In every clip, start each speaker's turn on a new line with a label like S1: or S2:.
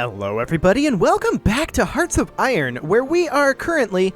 S1: Hello everybody and welcome back to Hearts of Iron, where we are currently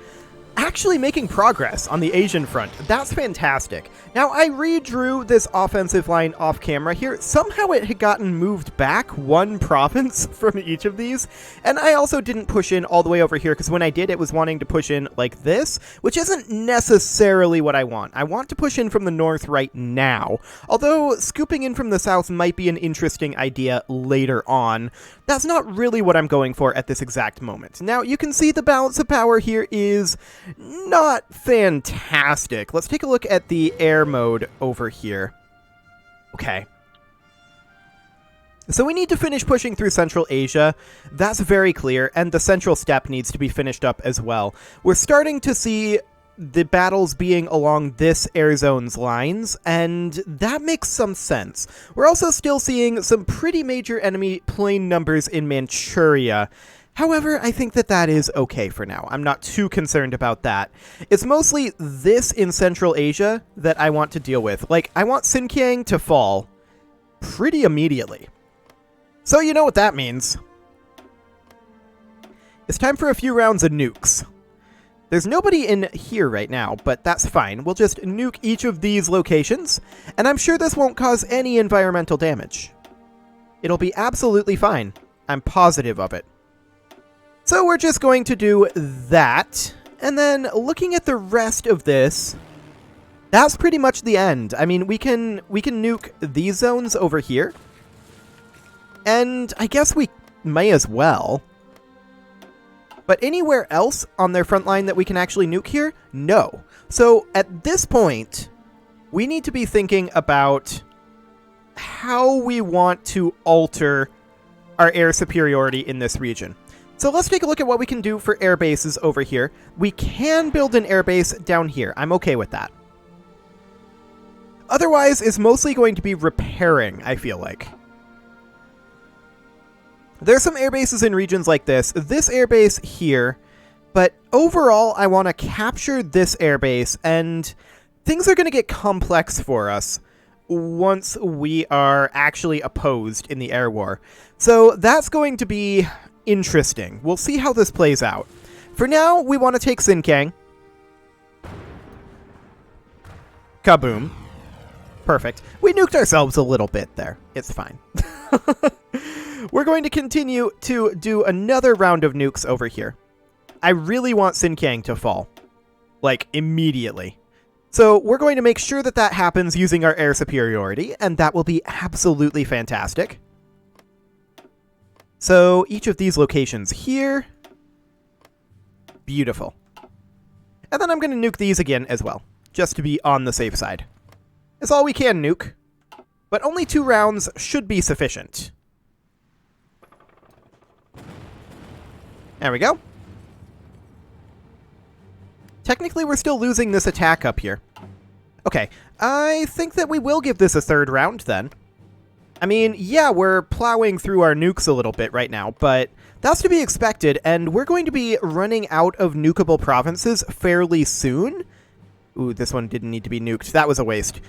S1: actually making progress on the Asian front. That's fantastic. Now, I redrew this offensive line off camera here. Somehow it had gotten moved back one province from each of these, and I also didn't push in all the way over here, because when I did, it was wanting to push in like this, which isn't necessarily what I want. I want to push in from the north right now, although scooping in from the south might be an interesting idea later on. That's not really what I'm going for at this exact moment. Now, you can see the balance of power here is not fantastic. Let's take a look at the air mode over here. Okay. So we need to finish pushing through Central Asia. That's very clear, and the Central Steppe needs to be finished up as well. We're starting to see the battles being along this air zone's lines, and that makes some sense. We're also still seeing some pretty major enemy plane numbers in Manchuria. However, I think that is okay for now. I'm not too concerned about that. It's mostly this in Central Asia that I want to deal with. Like, I want Xinjiang to fall pretty immediately. So you know what that means. It's time for a few rounds of nukes. There's nobody in here right now, but that's fine. We'll just nuke each of these locations, and I'm sure this won't cause any environmental damage. It'll be absolutely fine. I'm positive of it. So we're just going to do that, and then looking at the rest of this, that's pretty much the end. I mean, we can nuke these zones over here, and I guess we may as well. But anywhere else on their front line that we can actually nuke here? No. So at this point, we need to be thinking about how we want to alter our air superiority in this region. So let's take a look at what we can do for air bases over here. We can build an air base down here. I'm okay with that. Otherwise, it's mostly going to be repairing, I feel like. There's some air bases in regions like this air base here, but overall I want to capture this air base, and things are going to get complex for us once we are actually opposed in the air war. So that's going to be interesting. We'll see how this plays out. For now, we want to take Xinjiang. Kaboom. Perfect. We nuked ourselves a little bit there. It's fine. We're going to continue to do another round of nukes over here. I really want Xinjiang to fall. Like, immediately. So we're going to make sure that that happens using our air superiority, and that will be absolutely fantastic. So each of these locations here. Beautiful. And then I'm going to nuke these again as well, just to be on the safe side. That's all we can nuke, but only 2 rounds should be sufficient. There we go. Technically, we're still losing this attack up here. Okay, I think that we will give this a 3rd round then. I mean, yeah, we're plowing through our nukes a little bit right now, but that's to be expected, and we're going to be running out of nukeable provinces fairly soon. Ooh, this one didn't need to be nuked. That was a waste.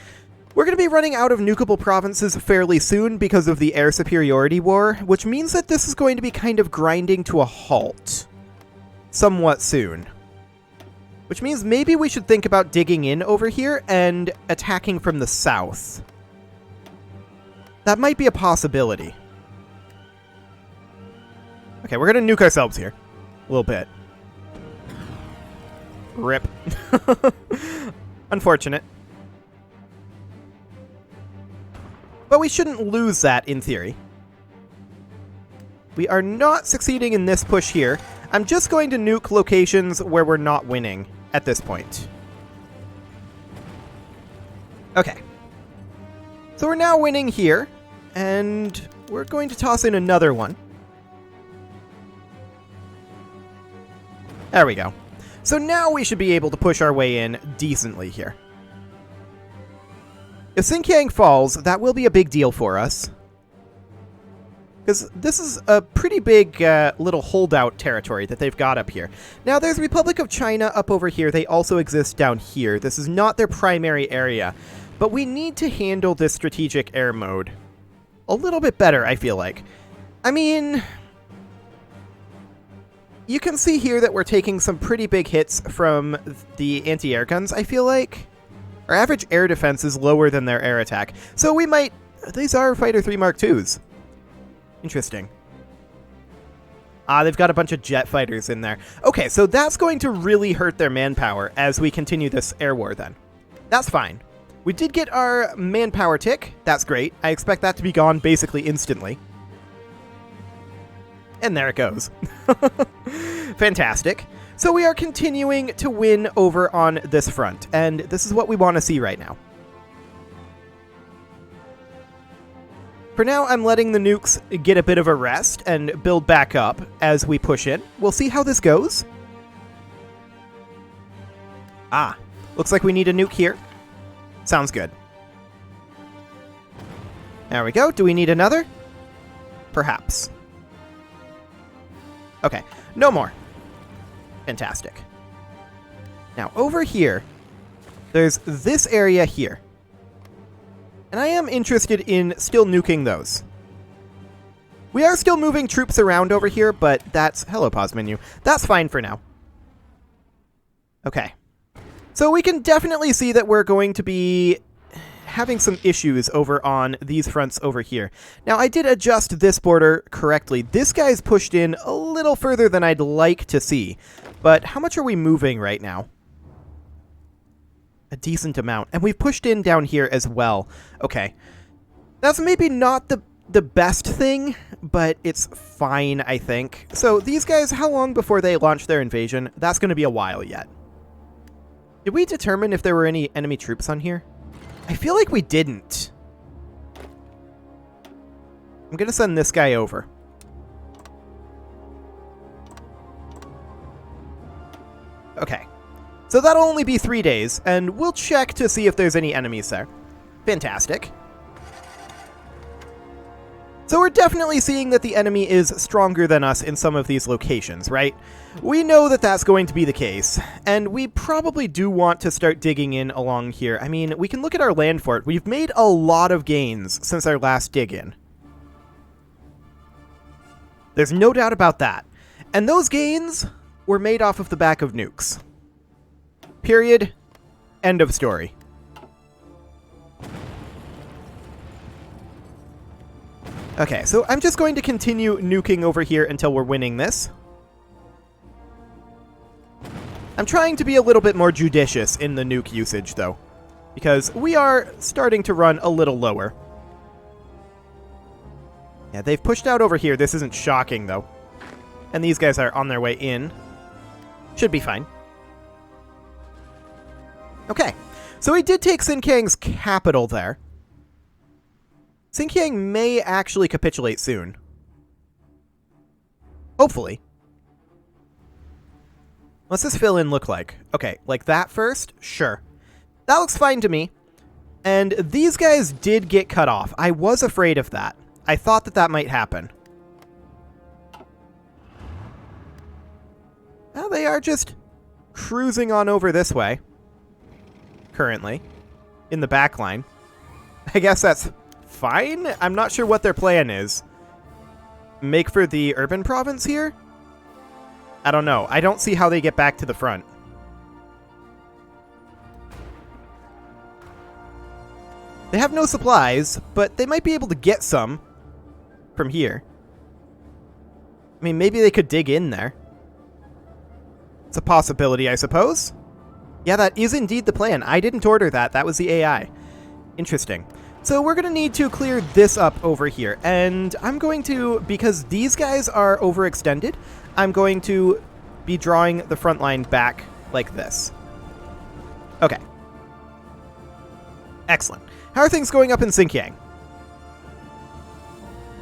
S1: We're going to be running out of nukeable provinces fairly soon because of the air superiority war, which means that this is going to be kind of grinding to a halt somewhat soon. Which means maybe we should think about digging in over here and attacking from the south. That might be a possibility. Okay, we're going to nuke ourselves here. A little bit. Rip. Unfortunate. But we shouldn't lose that in theory. We are not succeeding in this push here. I'm just going to nuke locations where we're not winning at this point. Okay. So we're now winning here, and we're going to toss in another one. There we go. So now we should be able to push our way in decently here. If Xinjiang falls, that will be a big deal for us. Because this is a pretty big little holdout territory that they've got up here. Now, there's Republic of China up over here. They also exist down here. This is not their primary area. But we need to handle this strategic air mode a little bit better, I feel like. I mean, You can see here that we're taking some pretty big hits from the anti-air guns, I feel like. Our average air defense is lower than their air attack, so we might... These are Fighter 3 Mark IIs. Interesting. Ah, they've got a bunch of jet fighters in there. Okay, so that's going to really hurt their manpower as we continue this air war then. That's fine. We did get our manpower tick. That's great. I expect that to be gone basically instantly. And there it goes. Fantastic. So we are continuing to win over on this front, and this is what we want to see right now. For now, I'm letting the nukes get a bit of a rest and build back up as we push in. We'll see how this goes. Ah, looks like we need a nuke here. Sounds good. There we go. Do we need another? Perhaps. Okay, no more. Fantastic. Now, over here, there's this area here. And I am interested in still nuking those. We are still moving troops around over here, but that's... Hello, pause menu. That's fine for now. Okay. So we can definitely see that we're going to be having some issues over on these fronts over here. Now, I did adjust this border correctly. This guy's pushed in a little further than I'd like to see. But how much are we moving right now? A decent amount. And we've pushed in down here as well. Okay. That's maybe not the best thing, but it's fine, I think. So these guys, how long before they launch their invasion? That's going to be a while yet. Did we determine if there were any enemy troops on here? I feel like we didn't. I'm going to send this guy over. Okay. So that'll only be 3 days, and we'll check to see if there's any enemies there. Fantastic. So we're definitely seeing that the enemy is stronger than us in some of these locations, right? We know that that's going to be the case, and we probably do want to start digging in along here. I mean, we can look at our land fort. We've made a lot of gains since our last dig-in. There's no doubt about that. And those gains were made off of the back of nukes. Period. End of story. Okay, so I'm just going to continue nuking over here until we're winning this. I'm trying to be a little bit more judicious in the nuke usage, though, because we are starting to run a little lower. Yeah, they've pushed out over here. This isn't shocking, though. And these guys are on their way in. Should be fine. Okay, so we did take Xinjiang's capital there. Xinjiang may actually capitulate soon. Hopefully. What's this fill-in look like? Okay, like that first? Sure. That looks fine to me. And these guys did get cut off. I was afraid of that. I thought that that might happen. Well, they are just cruising on over this way. Currently. In the back line. I guess that's fine. I'm not sure what their plan is. Make for the urban province here? I don't know. I don't see how they get back to the front. They have no supplies, but they might be able to get some from here. I mean, maybe they could dig in there. It's a possibility, I suppose. Yeah, that is indeed the plan. I didn't order that. That was the AI. Interesting. So we're going to need to clear this up over here. And I'm going to, because these guys are overextended, I'm going to be drawing the front line back like this. Okay. Excellent. How are things going up in Xinjiang?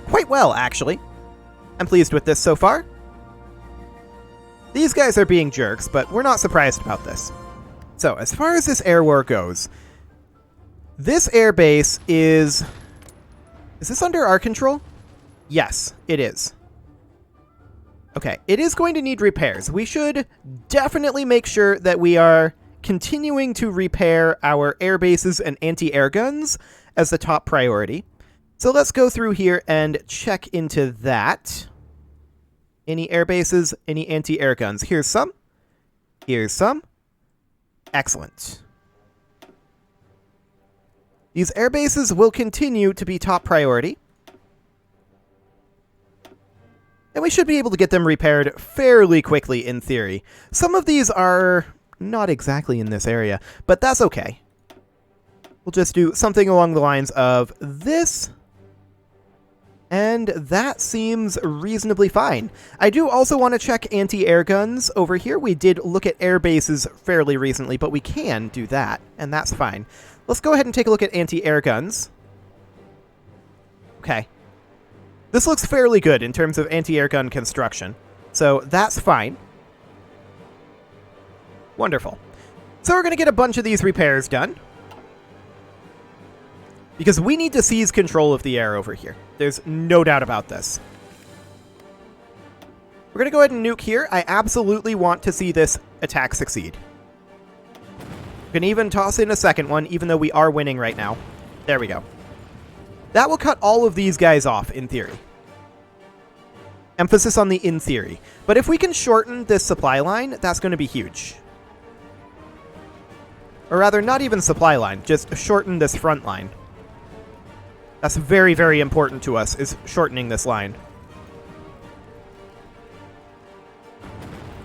S1: Quite well, actually. I'm pleased with this so far. These guys are being jerks, but we're not surprised about this. So, as far as this air war goes, this air base is... Is this under our control? Yes, it is. Okay, it is going to need repairs. We should definitely make sure that we are continuing to repair our air bases and anti-air guns as the top priority. So let's go through here and check into that. Any air bases, any anti-air guns? Here's some. Here's some. Excellent. These air bases will continue to be top priority. And we should be able to get them repaired fairly quickly in theory. Some of these are not exactly in this area, but that's okay. We'll just do something along the lines of this. And that seems reasonably fine. I do also want to check anti-air guns over here. We did look at air bases fairly recently, but we can do that, and that's fine. Let's go ahead and take a look at anti-air guns. Okay. This looks fairly good in terms of anti-air gun construction, so that's fine. Wonderful. So we're going to get a bunch of these repairs done, because we need to seize control of the air over here. There's no doubt about this. We're going to go ahead and nuke here. I absolutely want to see this attack succeed. We can even toss in a second one, even though we are winning right now. There we go. That will cut all of these guys off, in theory. Emphasis on the in theory. But if we can shorten this supply line, that's going to be huge. Or rather, not even supply line, just shorten this front line. That's very, very important to us, is shortening this line.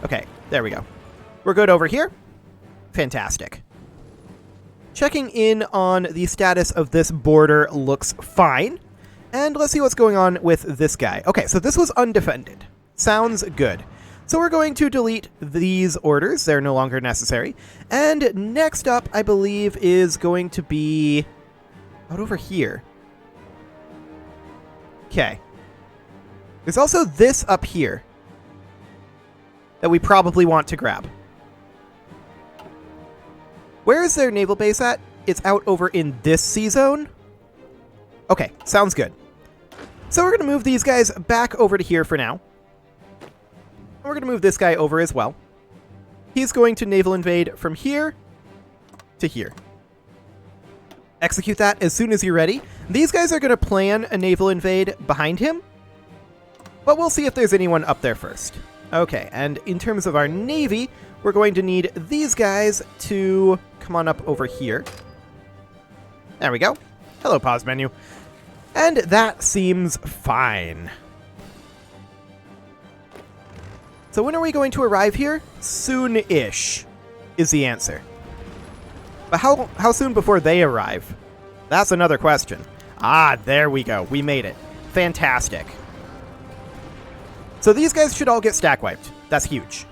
S1: Okay, there we go. We're good over here. Fantastic. Checking in on the status of this border looks fine. And let's see what's going on with this guy. Okay, so this was undefended. Sounds good. So we're going to delete these orders. They're no longer necessary. And next up, I believe, is going to be out over here. Okay. There's also this up here that we probably want to grab. Where is their naval base at? It's out over in this sea zone. Okay, sounds good. So we're going to move these guys back over to here for now. And we're going to move this guy over as well. He's going to naval invade from here to here. Execute that as soon as you're ready. These guys are going to plan a naval invade behind him, but we'll see if there's anyone up there first. Okay, and in terms of our navy, we're going to need these guys to come on up over here. There we go. Hello, pause menu. And that seems fine. So when are we going to arrive here? Soon-ish is the answer. But how soon before they arrive? That's another question. Ah, there we go. We made it. Fantastic. So these guys should all get stack wiped. That's huge.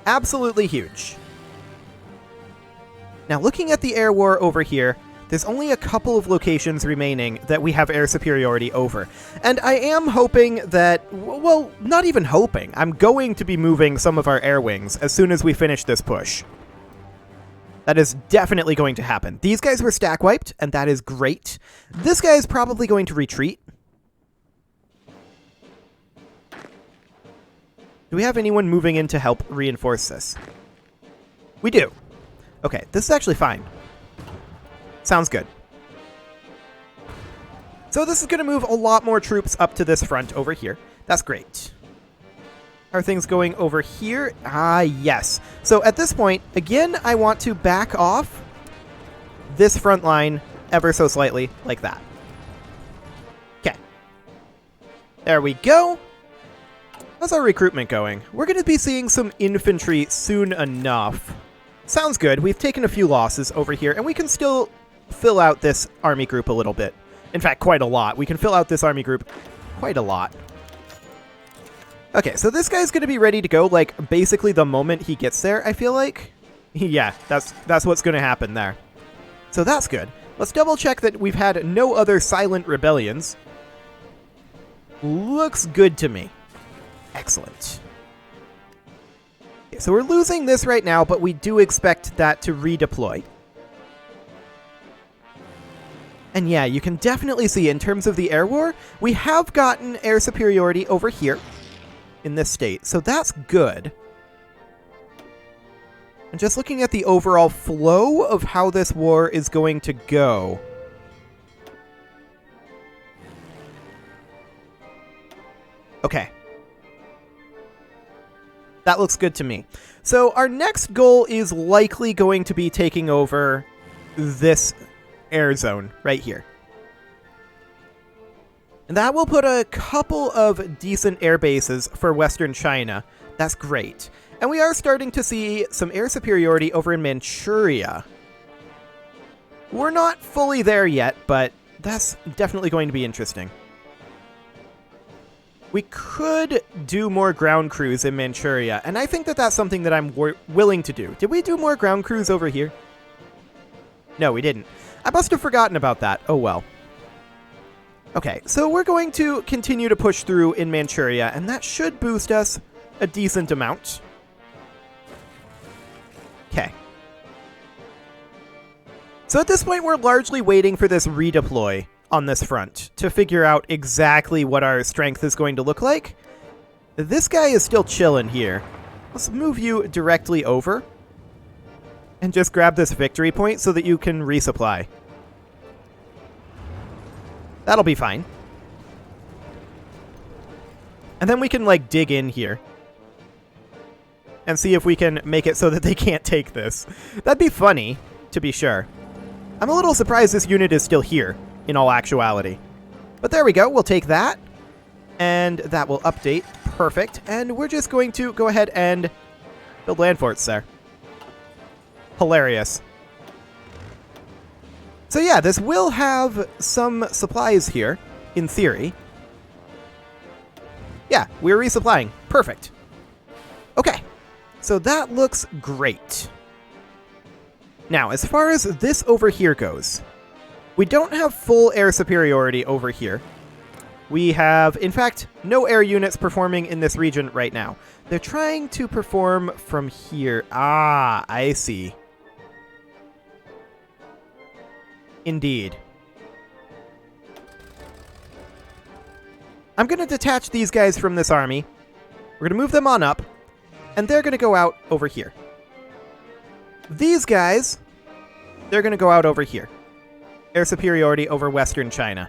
S1: Absolutely huge. Now, looking at the air war over here, there's only a couple of locations remaining that we have air superiority over. And I am hoping that, well, not even hoping. I'm going to be moving some of our air wings as soon as we finish this push. That is definitely going to happen. These guys were stack wiped, and that is great. This guy is probably going to retreat. Do we have anyone moving in to help reinforce this? We do. Okay, this is actually fine. Sounds good. So this is going to move a lot more troops up to this front over here. That's great. How are things going over here? Ah, yes. So at this point, again, I want to back off this front line ever so slightly, like that. Okay. There we go. How's our recruitment going? We're going to be seeing some infantry soon enough. Sounds good. We've taken a few losses over here, and we can still fill out this army group a little bit. In fact, quite a lot. We can fill out this army group quite a lot. Okay, so this guy's going to be ready to go, like, basically the moment he gets there, I feel like. Yeah, that's what's going to happen there. So that's good. Let's double check that we've had no other silent rebellions. Looks good to me. Excellent. Okay, so we're losing this right now, but we do expect that to redeploy. And yeah, you can definitely see in terms of the air war, we have gotten air superiority over here in this state, so that's good. And just looking at the overall flow of how this war is going to go. Okay. That looks good to me. So our next goal is likely going to be taking over this air zone right here. And that will put a couple of decent air bases for Western China. That's great. And we are starting to see some air superiority over in Manchuria. We're not fully there yet, but that's definitely going to be interesting. We could do more ground crews in Manchuria, and I think that that's something that I'm willing to do. Did we do more ground crews over here? No, we didn't. I must have forgotten about that. Oh well. Okay, so we're going to continue to push through in Manchuria, and that should boost us a decent amount. Okay. So at this point, we're largely waiting for this redeploy on this front to figure out exactly what our strength is going to look like. This guy is still chilling here. Let's move you directly over and just grab this victory point so that you can resupply. That'll be fine. And then we can, like, dig in here and see if we can make it so that they can't take this. That'd be funny, to be sure. I'm a little surprised this unit is still here, in all actuality. But there we go, we'll take that. And that will update. Perfect. And we're just going to go ahead and build land forts there. Hilarious. So yeah, this will have some supplies here, in theory. Yeah, we're resupplying. Perfect. Okay, so that looks great. Now, as far as this over here goes, we don't have full air superiority over here. We have, in fact, no air units performing in this region right now. They're trying to perform from here. Ah, I see. Indeed. I'm going to detach these guys from this army. We're going to move them on up, and they're going to go out over here. These guys, they're going to go out over here. Air superiority over Western China.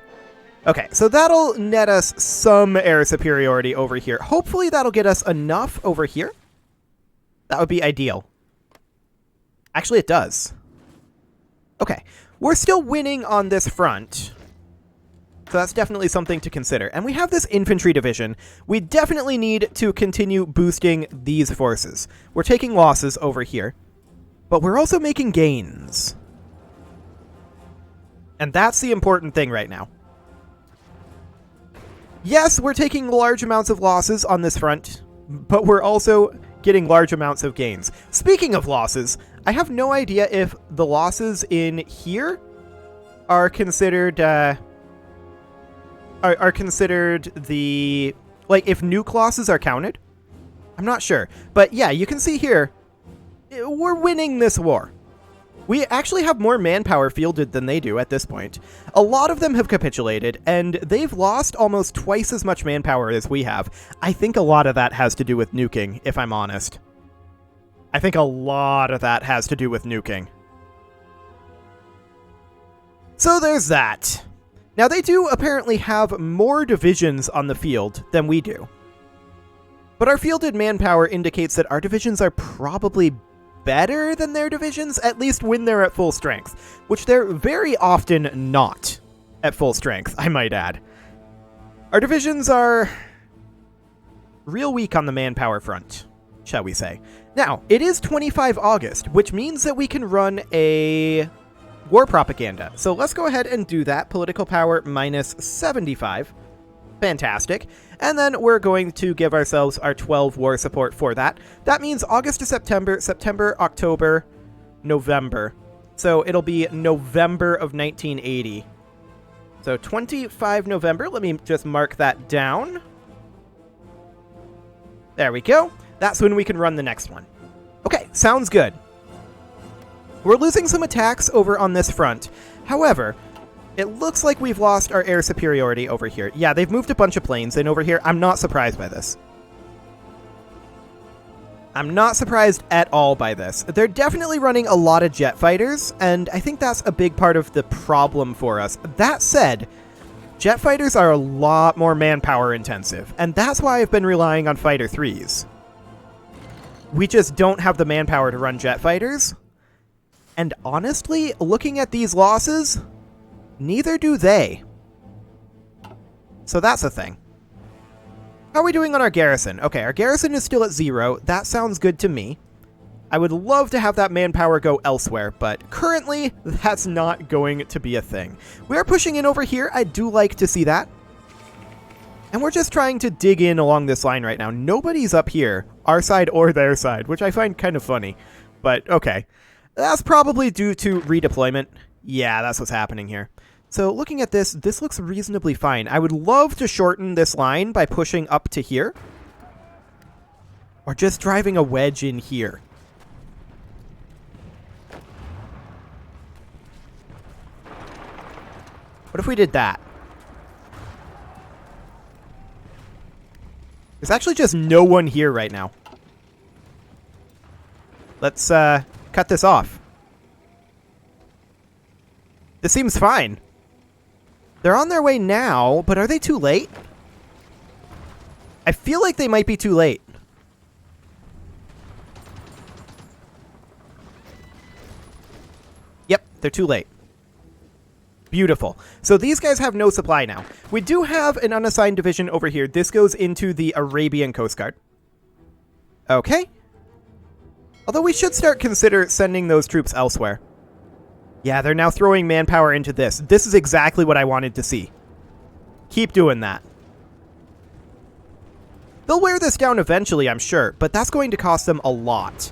S1: Okay, so that'll net us some air superiority over here. Hopefully that'll get us enough over here. That would be ideal. Actually, it does. Okay, we're still winning on this front. So that's definitely something to consider. And we have this infantry division. We definitely need to continue boosting these forces. We're taking losses over here, but we're also making gains. And that's the important thing right now. Yes, we're taking large amounts of losses on this front, but we're also getting large amounts of gains. Speaking of losses, I have no idea if the losses in here are considered are considered the, like, if nuke losses are counted. I'm not sure, but yeah, you can see here we're winning this war. We actually have more manpower fielded than they do at this point. A lot of them have capitulated, and they've lost almost twice as much manpower as we have. I think a lot of that has to do with nuking, if I'm honest. I think a lot of that has to do with nuking. So there's that. Now, they do apparently have more divisions on the field than we do. But our fielded manpower indicates that our divisions are probably better than their divisions, at least when they're at full strength, which they're very often not at full strength, I might add. Our divisions are real weak on the manpower front, shall we say. Now, it is 25 August, which means that we can run a war propaganda. So let's go ahead and do that. Political power minus 75. Fantastic. And then we're going to give ourselves our 12 war support for that. That means August to September, September, October, November. So it'll be November of 1980. So 25 November. Let me just mark that down. There we go. That's when we can run the next one. Okay, sounds good. We're losing some attacks over on this front. However, it looks like we've lost our air superiority over here. Yeah, they've moved a bunch of planes in over here. I'm not surprised by this. I'm not surprised at all by this. They're definitely running a lot of jet fighters, and I think that's a big part of the problem for us. That said, Jet fighters are a lot more manpower intensive, and that's why I've been relying on fighter 3s. We just don't have the manpower to run jet fighters. And honestly, looking at these losses, neither do they. So that's a thing. How are we doing on our garrison? Okay, our garrison is still at 0. That sounds good to me. I would love to have that manpower go elsewhere, but currently, that's not going to be a thing. We are pushing in over here. I do like to see that. And we're just trying to dig in along this line right now. Nobody's up here, our side or their side, which I find kind of funny. But okay. That's probably due to redeployment. Yeah, that's what's happening here. So looking at this, this looks reasonably fine. I would love to shorten this line by pushing up to here. Or just driving a wedge in here. What if we did that? There's actually just no one here right now. Let's cut this off. This seems fine. They're on their way now, but are they too late? I feel like they might be too late. Yep, they're too late. Beautiful. So these guys have no supply now. We do have an unassigned division over here. This goes into the Arabian Coast Guard. Okay. Although we should start consider sending those troops elsewhere. Yeah, they're now throwing manpower into this. This is exactly what I wanted to see. Keep doing that. They'll wear this down eventually, I'm sure, but that's going to cost them a lot.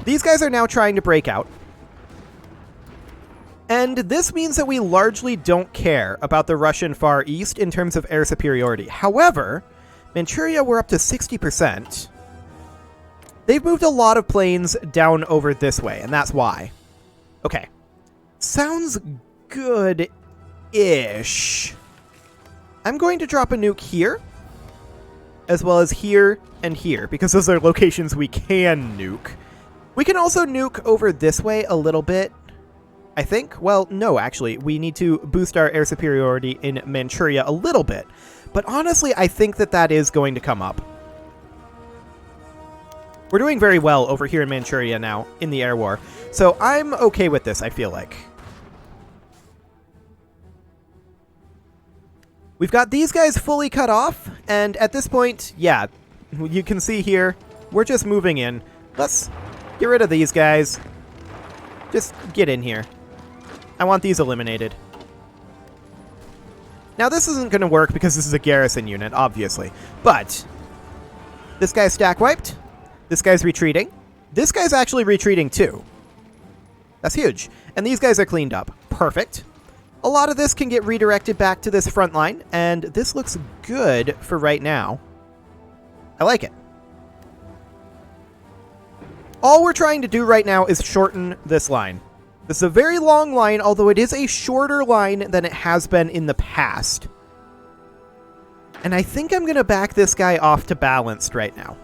S1: These guys are now trying to break out. And this means that we largely don't care about the Russian Far East in terms of air superiority. However, Manchuria, we're up to 60%. They've moved a lot of planes down over this way, and that's why. Okay. Sounds good-ish. I'm going to drop a nuke here, as well as here and here, because those are locations we can nuke. We can also nuke over this way a little bit, I think. Well, no, actually. We need to boost our air superiority in Manchuria a little bit. But honestly, I think that that is going to come up. We're doing very well over here in Manchuria now, in the air war. So I'm okay with this, I feel like. We've got these guys fully cut off, and at this point, yeah, you can see here, we're just moving in. Let's get rid of these guys. Just get in here. I want these eliminated. Now, this isn't going to work because this is a garrison unit, obviously. But this guy's stack wiped. This guy's retreating. This guy's actually retreating too. That's huge. And these guys are cleaned up. Perfect. A lot of this can get redirected back to this front line, and this looks good for right now. I like it. All we're trying to do right now is shorten this line. This is a very long line, although it is a shorter line than it has been in the past. And I think I'm going to back this guy off to balanced right now.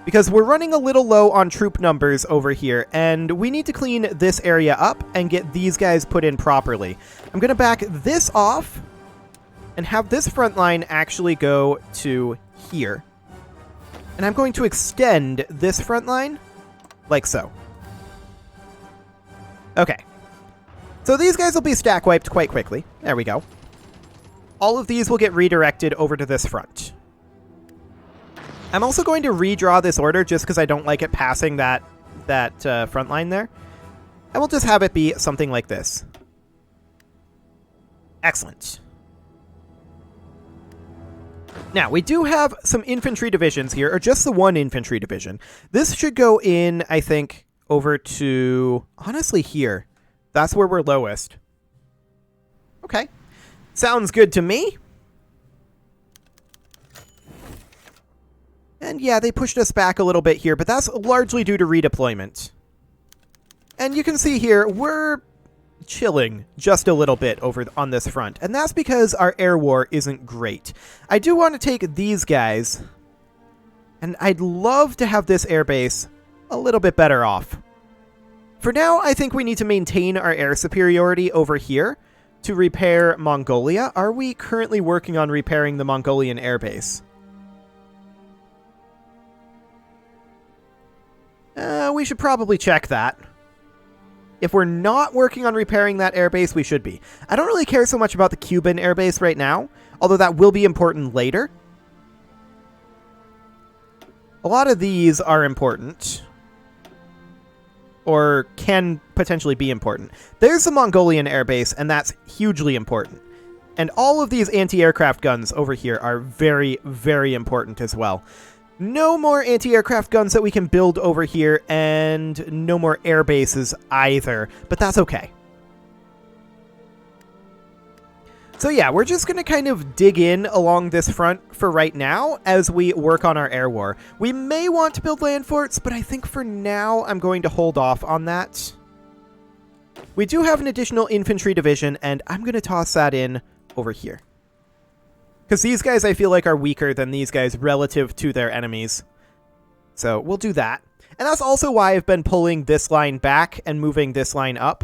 S1: Because we're running a little low on troop numbers over here, and we need to clean this area up and get these guys put in properly. I'm going to back this off and have this front line actually go to here. And I'm going to extend this front line like so. Okay. So these guys will be stack wiped quite quickly. There we go. All of these will get redirected over to this front. I'm also going to redraw this order just because I don't like it passing that front line there. And we'll just have it be something like this. Excellent. Now, we do have some infantry divisions here, or just the one infantry division. This should go in, I think, over to, honestly, here. That's where we're lowest. Okay. Sounds good to me. And yeah, they pushed us back a little bit here, but that's largely due to redeployment. And you can see here, we're chilling just a little bit over on this front, and that's because our air war isn't great. I do want to take these guys, and I'd love to have this airbase a little bit better off. For now, I think we need to maintain our air superiority over here to repair Mongolia. Are we currently working on repairing the Mongolian airbase? We should probably check that. If we're not working on repairing that airbase, we should be. I don't really care so much about the Cuban airbase right now, although that will be important later. A lot of these are important, or can potentially be important. There's the Mongolian airbase, and that's hugely important. And all of these anti-aircraft guns over here are very, very important as well. No more anti-aircraft guns that we can build over here, and no more air bases either, but that's okay. So yeah, we're just going to kind of dig in along this front for right now as we work on our air war. We may want to build land forts, but I think for now I'm going to hold off on that. We do have an additional infantry division, and I'm going to toss that in over here. Because these guys, I feel like, are weaker than these guys relative to their enemies. So we'll do that. And that's also why I've been pulling this line back and moving this line up.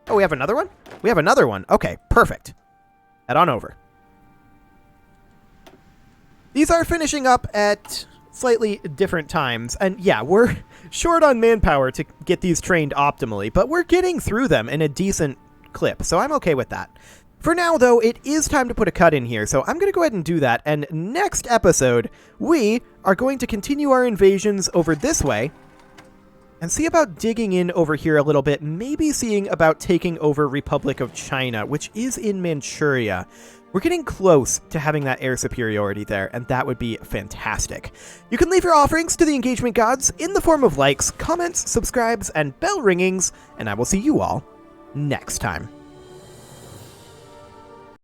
S1: Oh, we have another one? We have another one. Okay, perfect. Head on over. These are finishing up at slightly different times. And yeah, we're short on manpower to get these trained optimally, but we're getting through them in a decent clip, so I'm okay with that. For now, though, it is time to put a cut in here, so I'm going to go ahead and do that, and next episode, we are going to continue our invasions over this way, and see about digging in over here a little bit, maybe seeing about taking over Republic of China, which is in Manchuria. We're getting close to having that air superiority there, and that would be fantastic. You can leave your offerings to the engagement gods in the form of likes, comments, subscribes, and bell ringings, and I will see you all next time.